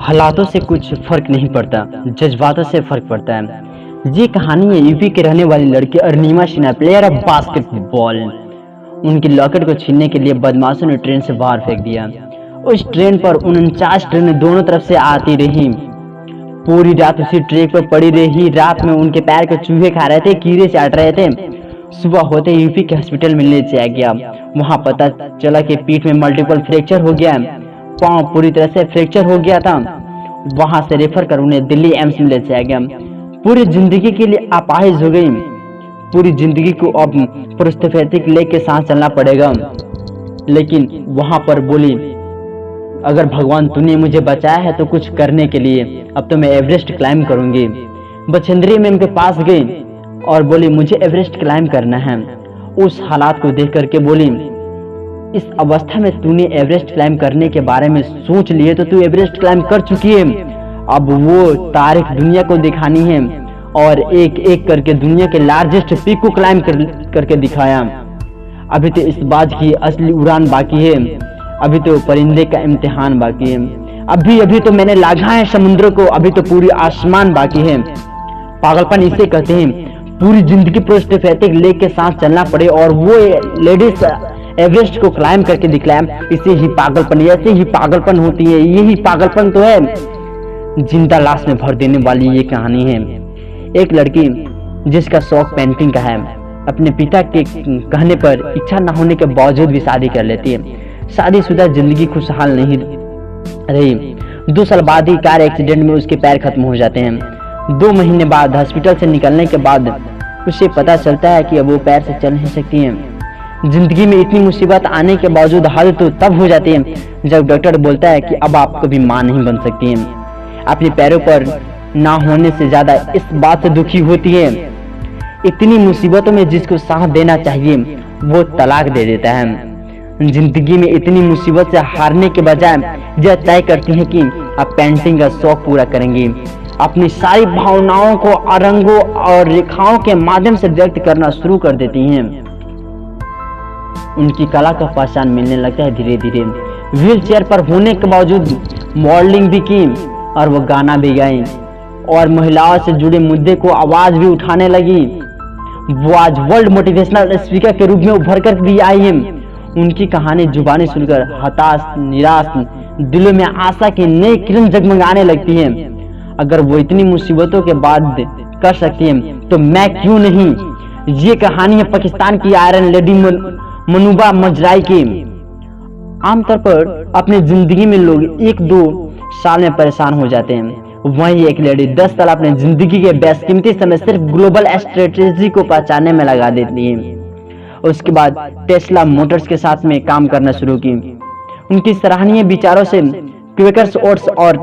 हालातों से कुछ फर्क नहीं पड़ता, जज्बातों से फर्क पड़ता है। ये कहानी है यूपी के रहने वाली लड़की Arunima Sinha, player of basketball. उनकी लॉकेट को छीनने के लिए बदमाशों ने ट्रेन से बाहर फेंक दिया। उस ट्रेन पर 49 ट्रेनें दोनों तरफ से आती रही। पूरी रात उसी ट्रैक पर पड़ी रही। रात में उनके पैर को चूहे खा रहे थे, कीड़े चाट रहे थे। सुबह होते यूपी के हॉस्पिटल में ले जाया गया। वहां पता चला कि पीठ में मल्टीपल फ्रैक्चर हो गया, पांव पूरी तरह से फ्रैक्चर हो गया था। वहां से रेफर कर उन्हें दिल्ली एम्स में ले जाया गया। पूरी जिंदगी के लिए अपाहिज हो गई। पूरी जिंदगी को अब प्रोस्थेटिक लेग के साथ चलना पड़ेगा। लेकिन वहां पर बोली, अगर भगवान तूने मुझे बचाया है तो कुछ करने के लिए, अब तो मैं एवरेस्ट क्लाइम करूंगी। बचेंद्री मैम के पास गई और बोली, मुझे एवरेस्ट क्लाइम करना है। उस हालात को देख करके बोली, इस अवस्था में तूने एवरेस्ट क्लाइम करने के बारे में सोच लिए तो तू एवरेस्ट क्लाइम कर चुकी है। अब वो तारीख दुनिया को दिखानी है और एक एक करके दुनिया के लार्जेस्ट पीक को क्लाइम करके दिखाया। अभी तो इस बात की असली उड़ान बाकी है, अभी तो परिंदे का इम्तिहान बाकी है। अभी तो मैंने लांघा है समुद्र को, अभी तो पूरी आसमान बाकी है। पागलपन इसे कहते हैं, पूरी जिंदगी प्रोस्थेटिक लेग के साथ चलना पड़े और वो लेडीज एवरेस्ट को क्लाइम करके दिखलाया। इसे ही पागलपन, ऐसे ही पागलपन होती है। यही पागलपन तो है। जिंदा लाश में भर देने वाली ये कहानी है। एक लड़की जिसका शौक पेंटिंग का है, अपने पिता के कहने पर इच्छा न होने के बावजूद भी शादी कर लेती है। शादीशुदा जिंदगी खुशहाल नहीं रही। 2 साल बाद ही कार एक्सीडेंट में उसके पैर खत्म हो जाते हैं। 2 महीने बाद हॉस्पिटल से निकलने के बाद उसे पता चलता है कि अब वो पैर से चल नहीं सकती है। जिंदगी में इतनी मुसीबत आने के बावजूद हाल तो तब हो जाती है जब डॉक्टर बोलता है कि अब आप कभी मां नहीं बन सकती हैं। अपने पैरों पर ना होने से ज्यादा इस बात से दुखी होती है। इतनी मुसीबतों में जिसको साथ देना चाहिए वो तलाक दे देता है। जिंदगी में इतनी मुसीबत से हारने के बजाय यह तय करती है कि अब पेंटिंग का शौक पूरा करेंगी। अपनी सारी भावनाओं को रंगों और रेखाओं के माध्यम से व्यक्त करना शुरू कर देती हैं। उनकी कला का पहचान मिलने लगता है धीरे धीरे। व्हील चेयर पर होने के बावजूद मॉडलिंग भी की और वो गाना भी गाई और महिलाओं से जुड़े मुद्दे को आवाज भी उठाने लगी। वो आज वर्ल्ड मोटिवेशनल स्पीकर के रूप में उभर कर भी आई है। उनकी कहानी जुबानी सुनकर हताश निराश दिलों में आशा की नई किरण जगमगाने लगती है। अगर वो इतनी मुसीबतों के बाद कर सकती है तो मैं क्यों नहीं। ये कहानी है पाकिस्तान की आयरन लेडी मनुबा मजराई की। आमतौर पर अपनी जिंदगी में लोग 1-2 साल में परेशान हो जाते हैं। वहीं एक लेडी 10 साल अपने जिंदगी के बेशकीमती समय सिर्फ ग्लोबल स्ट्रेटेजी को पहचानने में लगा देती है। उसके बाद टेस्ला मोटर्स के साथ में काम करना शुरू की। उनकी सराहनीय विचारों से क्वेकर्स ओट्स और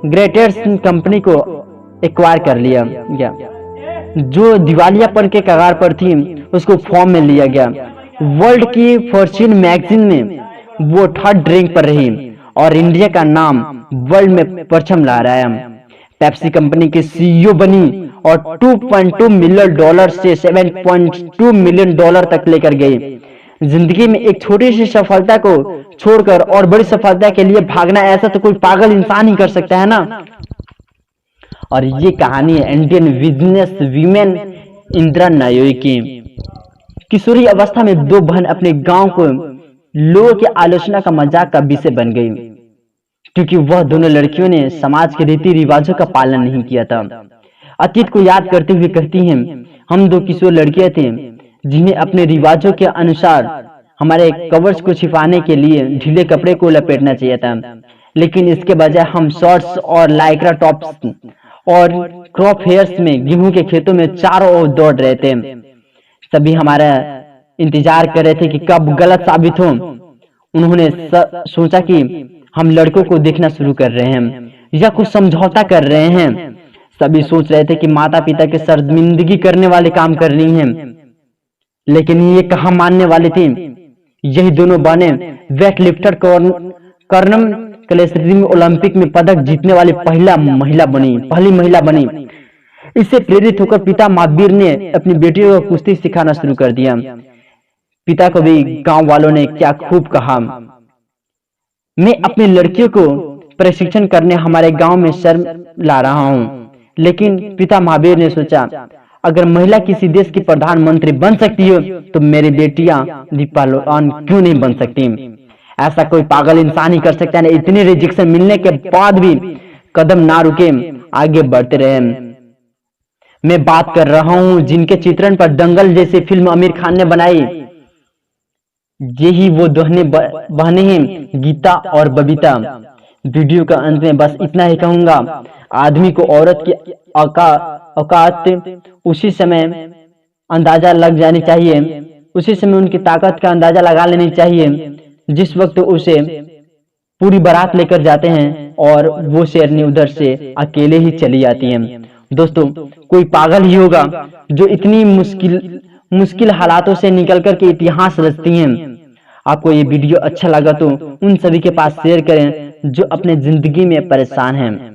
ग्रेटर्स कंपनी को एक्वायर कर लिया गया। जो दिवालियापन के कगार पर थी उसको फॉर्म में लिया गया। वर्ल्ड की फॉर्च्यून मैगजीन में वो 3rd रैंक पर रही और इंडिया का नाम वर्ल्ड में परचम लहराया। पेप्सी कंपनी की सीईओ बनी और $2.2 मिलियन से $7.2 मिलियन तक लेकर गई। जिंदगी में एक छोटी सी सफलता को छोड़कर और बड़ी सफलता के लिए भागना, ऐसा तो कोई पागल इंसान ही कर सकता है ना। और ये कहानी है इंडियन बिजनेस वीमेन इंदिरा नायोई की। किशोरी अवस्था में 2 बहन अपने गांव को लोगों की आलोचना का मजाक का विषय बन गई, क्योंकि वह दोनों लड़कियों ने समाज के रीति रिवाजों का पालन नहीं किया था। अतीत को याद करते हुए कहती हैं, हम 2 किशोर लड़कियां थे जिन्हें अपने रिवाजों के अनुसार हमारे कवर्स को छिपाने के लिए ढीले कपड़े को लपेटना चाहिए था, लेकिन इसके बजाय हम शॉर्ट्स और लाइक्रा टॉप्स और क्रॉप हेयर्स में गेहूं के खेतों में चारों ओर दौड़ रहे थे। सभी हमारा इंतजार कर रहे थे कि कब गलत साबित हो। उन्होंने सोचा कि हम लड़कों को देखना शुरू कर रहे हैं या कुछ समझौता कर रहे हैं। सभी सोच रहे थे कि माता पिता के शर्मिंदगी करने वाले काम कर रही हैं, लेकिन ये कहाँ मानने वाले थे। यही दोनों बहनें वेट लिफ्टर कर्नम कलेसरी में ओलंपिक में पदक जीतने वाली पहली महिला बनी। इससे प्रेरित होकर पिता महावीर ने अपनी बेटियों को कुश्ती सिखाना शुरू कर दिया। पिता को भी गांव वालों ने क्या खूब कहा, मैं अपनी लड़कियों को प्रशिक्षण करने हमारे गांव में शर्म ला रहा हूँ। लेकिन पिता महावीर ने सोचा, अगर महिला किसी देश की प्रधानमंत्री बन सकती हो तो मेरी बेटियां दीपालोन क्यों नहीं बन सकती? ऐसा कोई पागल इंसान ही कर सकता है। इतनी रिजेक्शन मिलने के बाद भी कदम ना रुके, आगे बढ़ते रहे। मैं बात कर रहा हूं जिनके चित्रण पर दंगल जैसी फिल्म आमिर खान ने बनाई। यही वो बहने हैं, गीता और बबीता। वीडियो का अंत में बस इतना ही कहूंगा, आदमी को औरत की औकात उसी समय अंदाजा लग जानी चाहिए, उसी समय उनकी ताकत का अंदाजा लगा लेनी चाहिए जिस वक्त उसे पूरी बारात लेकर जाते हैं और वो शेरनी उधर से अकेले ही चली जाती है। दोस्तों, कोई पागल ही होगा जो इतनी मुश्किल हालातों से निकल कर के इतिहास रचती हैं। आपको ये वीडियो अच्छा लगा तो उन सभी के पास शेयर करें जो अपने जिंदगी में परेशान हैं।